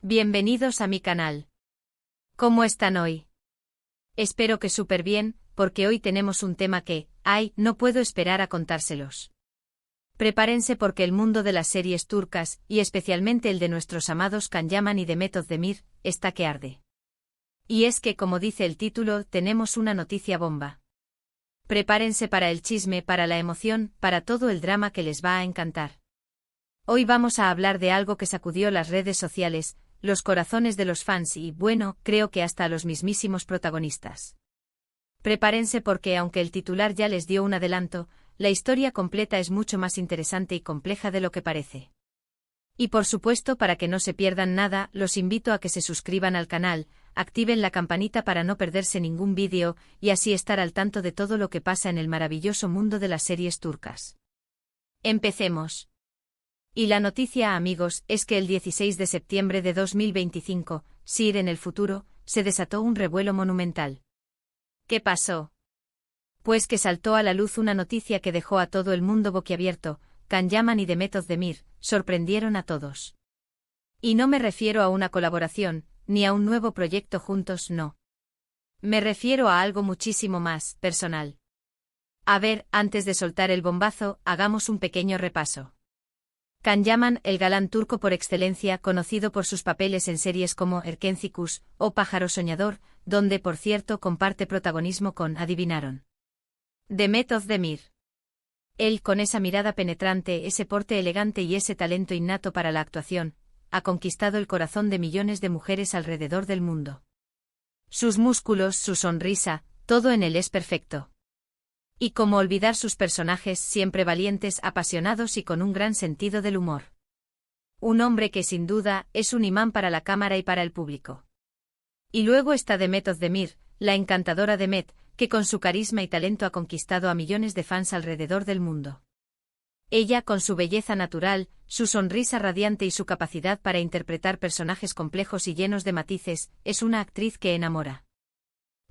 Bienvenidos a mi canal. ¿Cómo están hoy? Espero que súper bien, porque hoy tenemos un tema que, no puedo esperar a contárselos. Prepárense porque el mundo de las series turcas, y especialmente el de nuestros amados Can Yaman y Demet Özdemir, está que arde. Y es que, como dice el título, tenemos una noticia bomba. Prepárense para el chisme, para la emoción, para todo el drama que les va a encantar. Hoy vamos a hablar de algo que sacudió las redes sociales, los corazones de los fans y, bueno, creo que hasta a los mismísimos protagonistas. Prepárense porque aunque el titular ya les dio un adelanto, la historia completa es mucho más interesante y compleja de lo que parece. Y por supuesto, para que no se pierdan nada, los invito a que se suscriban al canal, activen la campanita para no perderse ningún vídeo y así estar al tanto de todo lo que pasa en el maravilloso mundo de las series turcas. Empecemos. Y la noticia, amigos, es que el 16 de septiembre de 2025, en el futuro, se desató un revuelo monumental. ¿Qué pasó? Pues que saltó a la luz una noticia que dejó a todo el mundo boquiabierto. Can Yaman y Demet Özdemir sorprendieron a todos. Y no me refiero a una colaboración, ni a un nuevo proyecto juntos, no. Me refiero a algo muchísimo más personal. A ver, antes de soltar el bombazo, hagamos un pequeño repaso. Can Yaman, el galán turco por excelencia, conocido por sus papeles en series como Erkencikus o Pájaro Soñador, donde, por cierto, comparte protagonismo con ¿adivinaron? Demet Özdemir. Él, con esa mirada penetrante, ese porte elegante y ese talento innato para la actuación, ha conquistado el corazón de millones de mujeres alrededor del mundo. Sus músculos, su sonrisa, todo en él es perfecto. Y cómo olvidar sus personajes siempre valientes, apasionados y con un gran sentido del humor. Un hombre que sin duda es un imán para la cámara y para el público. Y luego está Demet Özdemir, la encantadora Demet, que con su carisma y talento ha conquistado a millones de fans alrededor del mundo. Ella, con su belleza natural, su sonrisa radiante y su capacidad para interpretar personajes complejos y llenos de matices, es una actriz que enamora.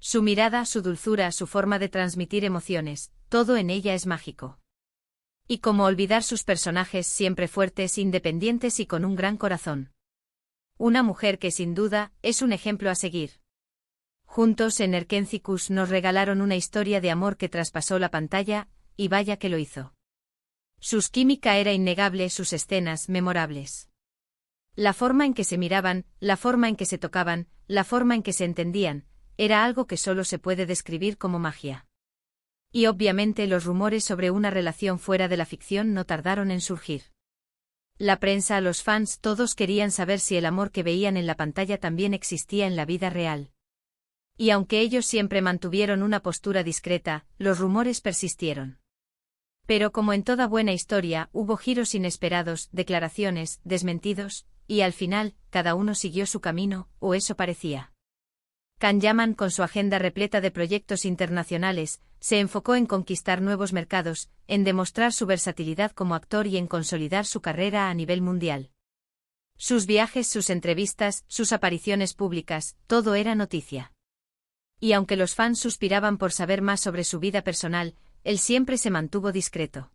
Su mirada, su dulzura, su forma de transmitir emociones, todo en ella es mágico. Y cómo olvidar sus personajes siempre fuertes, independientes y con un gran corazón. Una mujer que sin duda es un ejemplo a seguir. Juntos en Erkencikus nos regalaron una historia de amor que traspasó la pantalla, y vaya que lo hizo. Su química era innegable, sus escenas memorables. La forma en que se miraban, la forma en que se tocaban, la forma en que se entendían, era algo que solo se puede describir como magia. Y obviamente los rumores sobre una relación fuera de la ficción no tardaron en surgir. La prensa, los fans, todos querían saber si el amor que veían en la pantalla también existía en la vida real. Y aunque ellos siempre mantuvieron una postura discreta, los rumores persistieron. Pero como en toda buena historia, hubo giros inesperados, declaraciones, desmentidos, y al final, cada uno siguió su camino, o eso parecía. Can Yaman, con su agenda repleta de proyectos internacionales, se enfocó en conquistar nuevos mercados, en demostrar su versatilidad como actor y en consolidar su carrera a nivel mundial. Sus viajes, sus entrevistas, sus apariciones públicas, todo era noticia. Y aunque los fans suspiraban por saber más sobre su vida personal, él siempre se mantuvo discreto.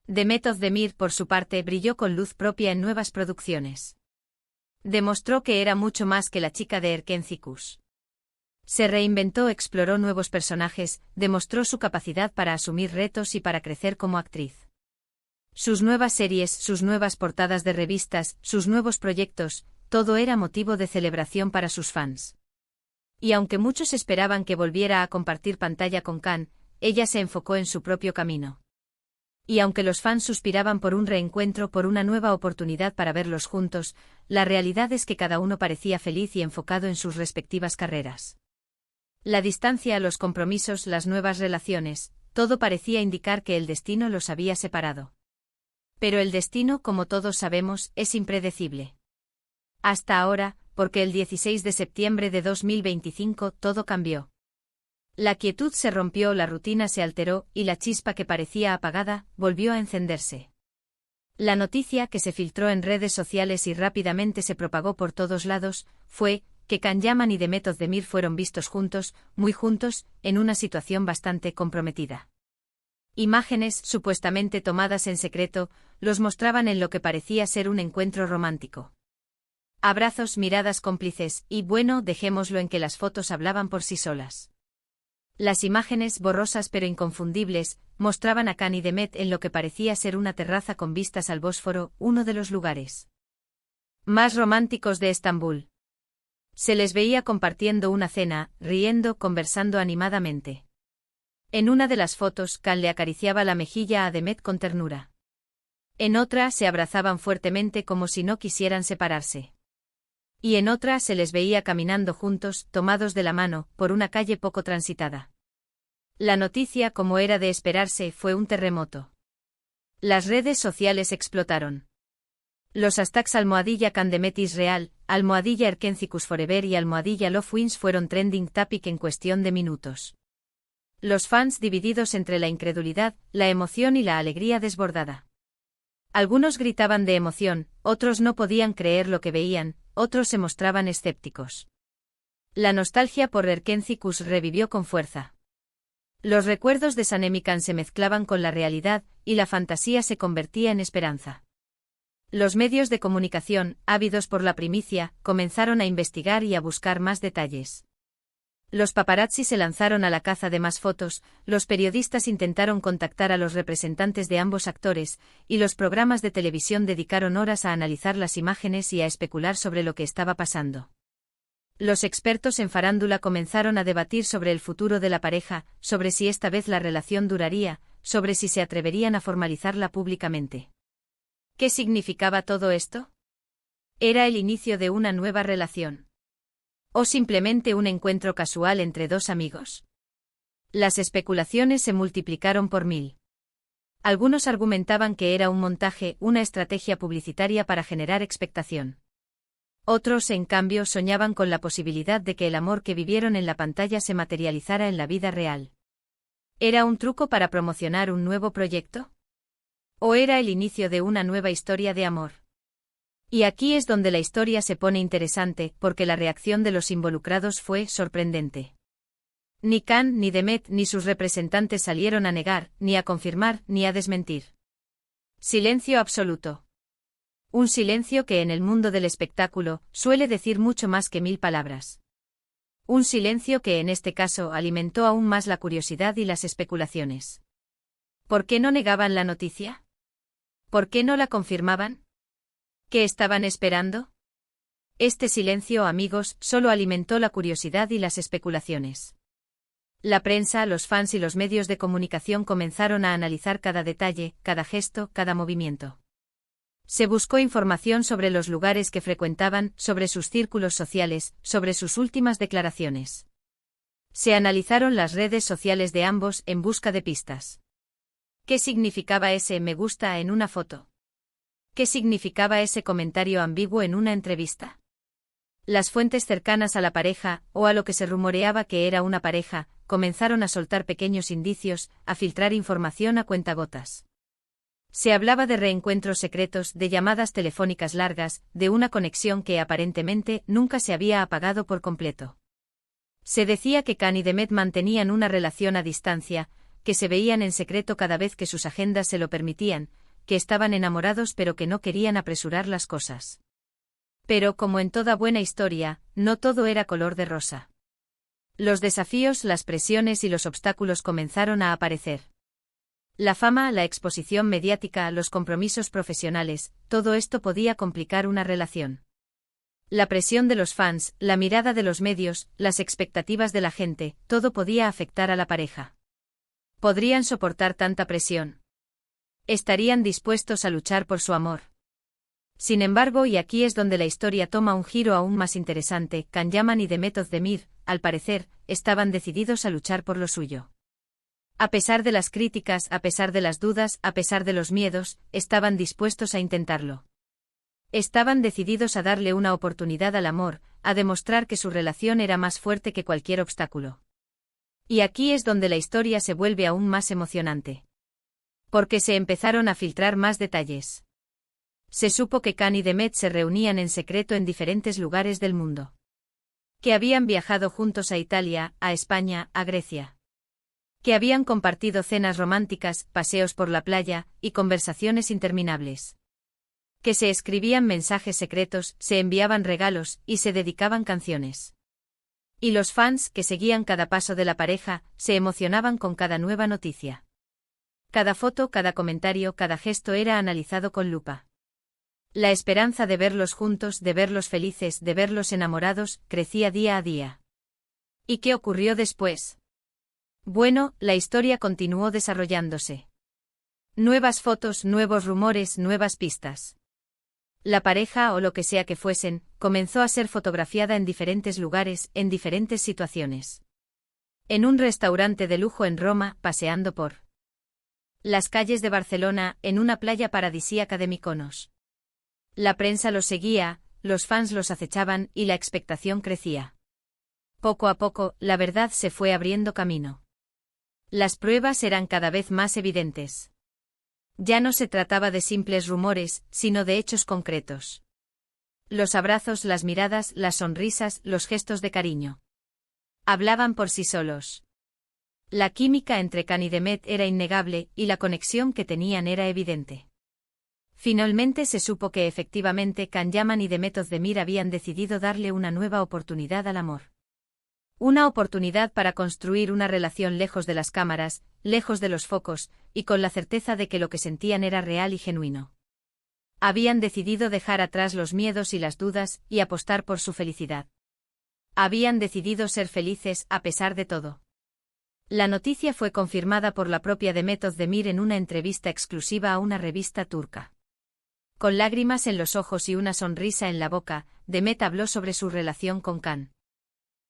Demet Özdemir, por su parte, brilló con luz propia en nuevas producciones. Demostró que era mucho más que la chica de Erkencikus. Se reinventó, exploró nuevos personajes, demostró su capacidad para asumir retos y para crecer como actriz. Sus nuevas series, sus nuevas portadas de revistas, sus nuevos proyectos, todo era motivo de celebración para sus fans. Y aunque muchos esperaban que volviera a compartir pantalla con Can, ella se enfocó en su propio camino. Y aunque los fans suspiraban por un reencuentro, por una nueva oportunidad para verlos juntos, la realidad es que cada uno parecía feliz y enfocado en sus respectivas carreras. La distancia, los compromisos, las nuevas relaciones, todo parecía indicar que el destino los había separado. Pero el destino, como todos sabemos, es impredecible. Hasta ahora, porque el 16 de septiembre de 2025 todo cambió. La quietud se rompió, la rutina se alteró, y la chispa que parecía apagada, volvió a encenderse. La noticia, que se filtró en redes sociales y rápidamente se propagó por todos lados, fue que Can Yaman y Demet Özdemir fueron vistos juntos, muy juntos, en una situación bastante comprometida. Imágenes, supuestamente tomadas en secreto, los mostraban en lo que parecía ser un encuentro romántico. Abrazos, miradas cómplices, y bueno, dejémoslo en que las fotos hablaban por sí solas. Las imágenes, borrosas pero inconfundibles, mostraban a Can y Demet en lo que parecía ser una terraza con vistas al Bósforo, uno de los lugares más románticos de Estambul. Se les veía compartiendo una cena, riendo, conversando animadamente. En una de las fotos, Can le acariciaba la mejilla a Demet con ternura. En otra, se abrazaban fuertemente como si no quisieran separarse. Y en otra se les veía caminando juntos, tomados de la mano, por una calle poco transitada. La noticia, como era de esperarse, fue un terremoto. Las redes sociales explotaron. Los hashtags #Can Demet Israel, #Erkencicus Forever y #Love Wins fueron trending topic en cuestión de minutos. Los fans divididos entre la incredulidad, la emoción y la alegría desbordada. Algunos gritaban de emoción, otros no podían creer lo que veían, otros se mostraban escépticos. La nostalgia por Erkencicus revivió con fuerza. Los recuerdos de Sanem y Can se mezclaban con la realidad, y la fantasía se convertía en esperanza. Los medios de comunicación, ávidos por la primicia, comenzaron a investigar y a buscar más detalles. Los paparazzi se lanzaron a la caza de más fotos, los periodistas intentaron contactar a los representantes de ambos actores, y los programas de televisión dedicaron horas a analizar las imágenes y a especular sobre lo que estaba pasando. Los expertos en farándula comenzaron a debatir sobre el futuro de la pareja, sobre si esta vez la relación duraría, sobre si se atreverían a formalizarla públicamente. ¿Qué significaba todo esto? ¿Era el inicio de una nueva relación? ¿O simplemente un encuentro casual entre dos amigos? Las especulaciones se multiplicaron por 1000. Algunos argumentaban que era un montaje, una estrategia publicitaria para generar expectación. Otros, en cambio, soñaban con la posibilidad de que el amor que vivieron en la pantalla se materializara en la vida real. ¿Era un truco para promocionar un nuevo proyecto? ¿O era el inicio de una nueva historia de amor? Y aquí es donde la historia se pone interesante, porque la reacción de los involucrados fue sorprendente. Ni Can, ni Demet, ni sus representantes salieron a negar, ni a confirmar, ni a desmentir. Silencio absoluto. Un silencio que en el mundo del espectáculo suele decir mucho más que 1000 palabras. Un silencio que en este caso alimentó aún más la curiosidad y las especulaciones. ¿Por qué no negaban la noticia? ¿Por qué no la confirmaban? ¿Qué estaban esperando? Este silencio, amigos, solo alimentó la curiosidad y las especulaciones. La prensa, los fans y los medios de comunicación comenzaron a analizar cada detalle, cada gesto, cada movimiento. Se buscó información sobre los lugares que frecuentaban, sobre sus círculos sociales, sobre sus últimas declaraciones. Se analizaron las redes sociales de ambos en busca de pistas. ¿Qué significaba ese me gusta en una foto? ¿Qué significaba ese comentario ambiguo en una entrevista? Las fuentes cercanas a la pareja, o a lo que se rumoreaba que era una pareja, comenzaron a soltar pequeños indicios, a filtrar información a cuentagotas. Se hablaba de reencuentros secretos, de llamadas telefónicas largas, de una conexión que aparentemente nunca se había apagado por completo. Se decía que Can y Demet mantenían una relación a distancia, que se veían en secreto cada vez que sus agendas se lo permitían, que estaban enamorados pero que no querían apresurar las cosas. Pero como en toda buena historia, no todo era color de rosa. Los desafíos, las presiones y los obstáculos comenzaron a aparecer. La fama, la exposición mediática, los compromisos profesionales, todo esto podía complicar una relación. La presión de los fans, la mirada de los medios, las expectativas de la gente, todo podía afectar a la pareja. ¿Podrían soportar tanta presión? ¿Estarían dispuestos a luchar por su amor? Sin embargo, y aquí es donde la historia toma un giro aún más interesante, Can Yaman y Demet Özdemir, al parecer, estaban decididos a luchar por lo suyo. A pesar de las críticas, a pesar de las dudas, a pesar de los miedos, estaban dispuestos a intentarlo. Estaban decididos a darle una oportunidad al amor, a demostrar que su relación era más fuerte que cualquier obstáculo. Y aquí es donde la historia se vuelve aún más emocionante. Porque se empezaron a filtrar más detalles. Se supo que Can y Demet se reunían en secreto en diferentes lugares del mundo. Que habían viajado juntos a Italia, a España, a Grecia. Que habían compartido cenas románticas, paseos por la playa, y conversaciones interminables. Que se escribían mensajes secretos, se enviaban regalos y se dedicaban canciones. Y los fans, que seguían cada paso de la pareja, se emocionaban con cada nueva noticia. Cada foto, cada comentario, cada gesto era analizado con lupa. La esperanza de verlos juntos, de verlos felices, de verlos enamorados, crecía día a día. ¿Y qué ocurrió después? Bueno, la historia continuó desarrollándose. Nuevas fotos, nuevos rumores, nuevas pistas. La pareja, o lo que sea que fuesen, comenzó a ser fotografiada en diferentes lugares, en diferentes situaciones. En un restaurante de lujo en Roma, paseando por las calles de Barcelona, en una playa paradisíaca de Mykonos. La prensa los seguía, los fans los acechaban y la expectación crecía. Poco a poco, la verdad se fue abriendo camino. Las pruebas eran cada vez más evidentes. Ya no se trataba de simples rumores, sino de hechos concretos. Los abrazos, las miradas, las sonrisas, los gestos de cariño. Hablaban por sí solos. La química entre Can y Demet era innegable y la conexión que tenían era evidente. Finalmente se supo que efectivamente Can Yaman y Demet Özdemir habían decidido darle una nueva oportunidad al amor. Una oportunidad para construir una relación lejos de las cámaras, lejos de los focos, y con la certeza de que lo que sentían era real y genuino. Habían decidido dejar atrás los miedos y las dudas y apostar por su felicidad. Habían decidido ser felices a pesar de todo. La noticia fue confirmada por la propia Demet Özdemir en una entrevista exclusiva a una revista turca. Con lágrimas en los ojos y una sonrisa en la boca, Demet habló sobre su relación con Can.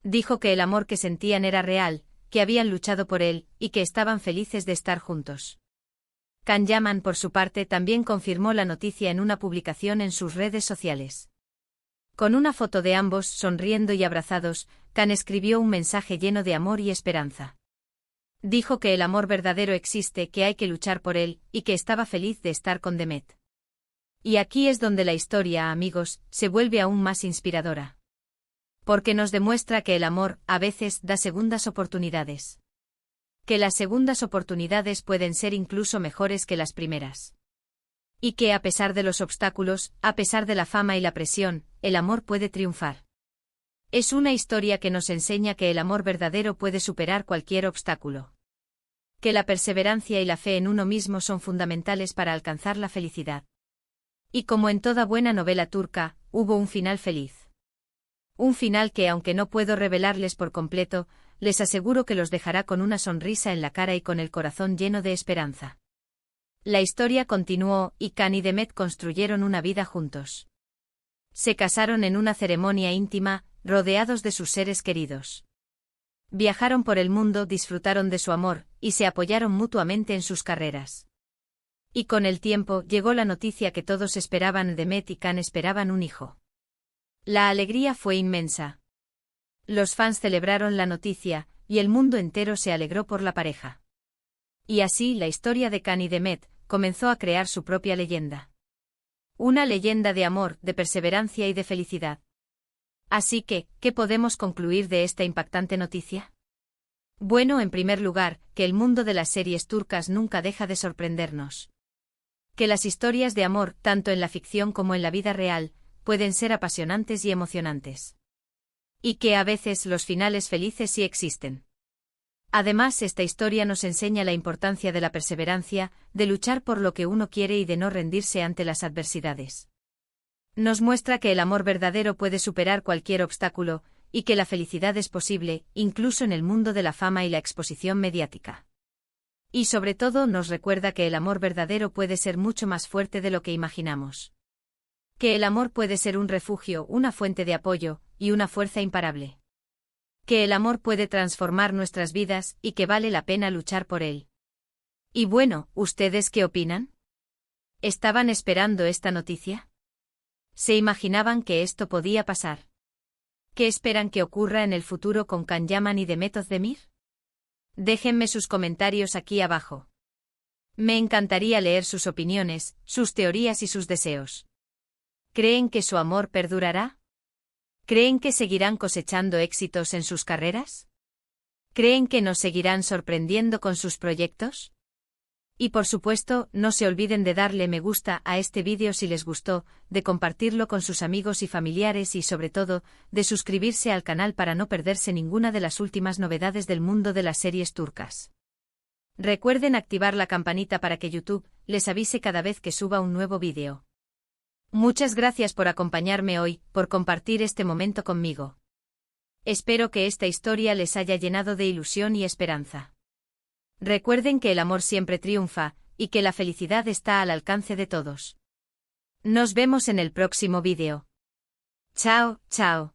Dijo que el amor que sentían era real, que habían luchado por él, y que estaban felices de estar juntos. Can Yaman, por su parte, también confirmó la noticia en una publicación en sus redes sociales. Con una foto de ambos sonriendo y abrazados, Can escribió un mensaje lleno de amor y esperanza. Dijo que el amor verdadero existe, que hay que luchar por él, y que estaba feliz de estar con Demet. Y aquí es donde la historia, amigos, se vuelve aún más inspiradora. Porque nos demuestra que el amor, a veces, da segundas oportunidades. Que las segundas oportunidades pueden ser incluso mejores que las primeras. Y que a pesar de los obstáculos, a pesar de la fama y la presión, el amor puede triunfar. Es una historia que nos enseña que el amor verdadero puede superar cualquier obstáculo. Que la perseverancia y la fe en uno mismo son fundamentales para alcanzar la felicidad. Y como en toda buena novela turca, hubo un final feliz. Un final que, aunque no puedo revelarles por completo, les aseguro que los dejará con una sonrisa en la cara y con el corazón lleno de esperanza. La historia continuó y Can y Demet construyeron una vida juntos. Se casaron en una ceremonia íntima, rodeados de sus seres queridos. Viajaron por el mundo, disfrutaron de su amor, y se apoyaron mutuamente en sus carreras. Y con el tiempo llegó la noticia que todos esperaban. Demet y Can esperaban un hijo. La alegría fue inmensa. Los fans celebraron la noticia, y el mundo entero se alegró por la pareja. Y así la historia de Can y Demet comenzó a crear su propia leyenda. Una leyenda de amor, de perseverancia y de felicidad. Así que, ¿qué podemos concluir de esta impactante noticia? Bueno, en primer lugar, que el mundo de las series turcas nunca deja de sorprendernos. Que las historias de amor, tanto en la ficción como en la vida real, pueden ser apasionantes y emocionantes. Y que a veces los finales felices sí existen. Además, esta historia nos enseña la importancia de la perseverancia, de luchar por lo que uno quiere y de no rendirse ante las adversidades. Nos muestra que el amor verdadero puede superar cualquier obstáculo, y que la felicidad es posible, incluso en el mundo de la fama y la exposición mediática. Y sobre todo nos recuerda que el amor verdadero puede ser mucho más fuerte de lo que imaginamos. Que el amor puede ser un refugio, una fuente de apoyo, y una fuerza imparable. Que el amor puede transformar nuestras vidas y que vale la pena luchar por él. Y bueno, ¿ustedes qué opinan? ¿Estaban esperando esta noticia? ¿Se imaginaban que esto podía pasar? ¿Qué esperan que ocurra en el futuro con Can Yaman y Demet Özdemir? Déjenme sus comentarios aquí abajo. Me encantaría leer sus opiniones, sus teorías y sus deseos. ¿Creen que su amor perdurará? ¿Creen que seguirán cosechando éxitos en sus carreras? ¿Creen que nos seguirán sorprendiendo con sus proyectos? Y por supuesto, no se olviden de darle me gusta a este vídeo si les gustó, de compartirlo con sus amigos y familiares y sobre todo, de suscribirse al canal para no perderse ninguna de las últimas novedades del mundo de las series turcas. Recuerden activar la campanita para que YouTube les avise cada vez que suba un nuevo vídeo. Muchas gracias por acompañarme hoy, por compartir este momento conmigo. Espero que esta historia les haya llenado de ilusión y esperanza. Recuerden que el amor siempre triunfa, y que la felicidad está al alcance de todos. Nos vemos en el próximo vídeo. Chao, chao.